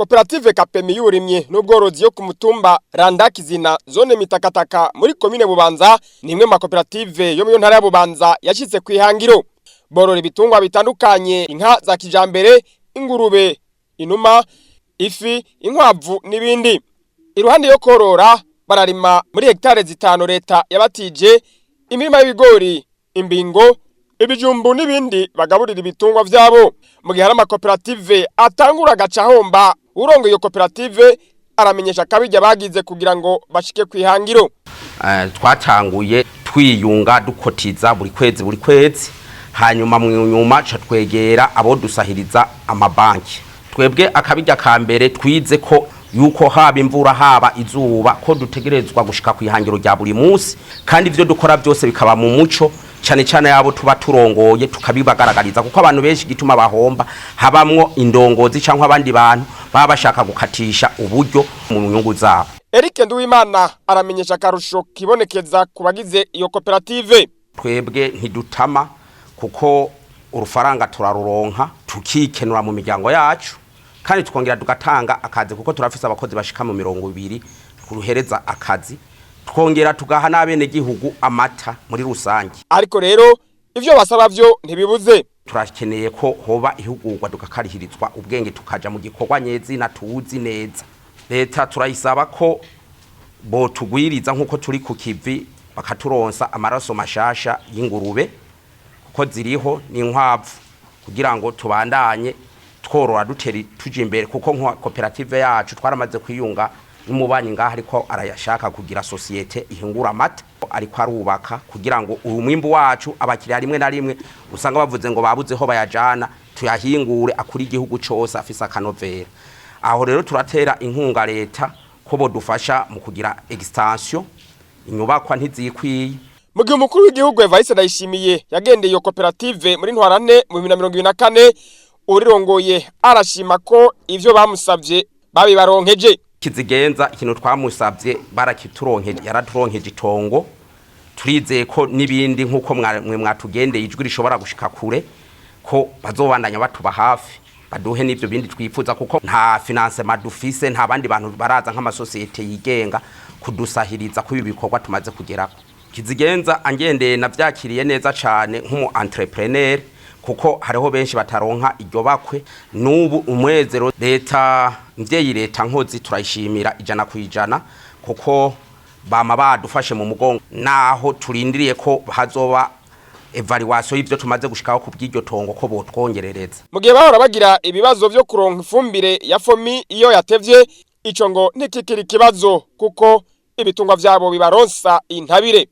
Koperative CAPMI yuburimyi nubworozi yo ku mutumba Randakizina zone mitakataka muri komine Bubanza ni imwe mu makoperative yo mu ntara ya Bubanza yashitse kwihangiro. Borora ibitungwa bitandukanye, inka za kijambere, ingurube, inuma, ifi, inkwavu n'ibindi. Iruhande yo korora bararima muri hektare zitano leta yabatije imirima y'ibigori, imbingo, ibijumbu n'ibindi bagaburira ibitungwa vyabo. Mu gihe hari amakoperative atangura gaca homba, urongo iyo koperative aramenyesha kabijya bagize kugira ngo bashike kwihangiro. Twatanguye twiyunga dukotiza buri kwezi hanyuma mu nyuma ca twegera abo dusahiriza amabanki. Twebwe akabijya kambere twize ko yuko haba imvura haba izuba ko dutegerezwa gushika kwihangiro rya buri munsi, kandi ivyo dukora byose bikaba mu muco cyane cyane yabo tuba turongoye tukabibagaragariza, kuko abantu benshi gituma bahomba habamwo indongozi cyangwa abandi bantu baba bashaka gukatisha uburyo mu nyungu zabo. Eric Nduwimana aramenyesha karusho kibonekeza kubagize iyo koperative. Twebwe ntidutama kuko urufaranga turaruronka tukikenura mu miryango yacu, kandi tukongera tugatanga akazi kuko turafise abakozi bashika mu 200 kuruhereza akazi, twongera tugaha n'abene gihugu amata muri rusange. Ariko rero ivyo basaba byo ntibibuze. Turakeneye ko hoba ihugurwa dukakarihirizwa ubwenge tukaja mu gikorwa nyezi na tuzi neza. Leta turayisaba ko bo tugwiriza nkuko turi ku kivi bakaturonsa amaraso mashasha y'ingurube kuko ziriho n'inkwavu kugira ngo tubandanye tworora duteri tuje imbere, kuko nka koperative yacu twaramaze kwiyunga n'umubanyi ngaha ariko arayashaka kugira societe ihingura amata, ariko arubaka kugira ngo umwimbu wacu abakiriya rimwe na rimwe usanga bavuze ngo babuzeho bayajana tuyahingure akuri igihugu cyose afisa kanovera. Aho rero turatera inkunga leta ko bodufasha mu kugira extension inyubakwa ntizikwiye. Mu gihe umukuru w'igihugu Evariste Ndayishimiye yagendeye iyo koperative muri ntwarane mu 2024, urirongoye arashima ko ivyo bamusavye babibaronkeje. Kizigenza ikintu twamusavye barakituronkeje, yaraturonkeje itongo. Turizeye ko nibindi nkuko mwe mwatugendeye ijwi rishobora gushika kure ko bazobandanya batuba hafi baduhe n'ivyo bindi twifuza, kuko nta financement dufise, nta bandi bantu baraza nk'amasosiyete yigenga kudusahiriza ko ibi bikorwa tumaze kugerako. Kizigenza angendeye navyakiriye neza cane nk'umu entrepreneur, kuko hariho benshi bataronka iryo bakwe. Nubu umwezero leta mvyeyi leta nkozi turayishimira 100%, kuko bama badufashe mu mugongo, naho turindiriye ko hazoba evaluation y'ivyo tumaze gushikaho ku bw'iryo tongo ko botwongerereza. Mu gihe bahora bagira ibibazo vyo kuronka ifumbire ya fomi iyo yatevye, ico ngo ntikikiri kibazo kuko ibitungwa vyabo bibaronsa intabire.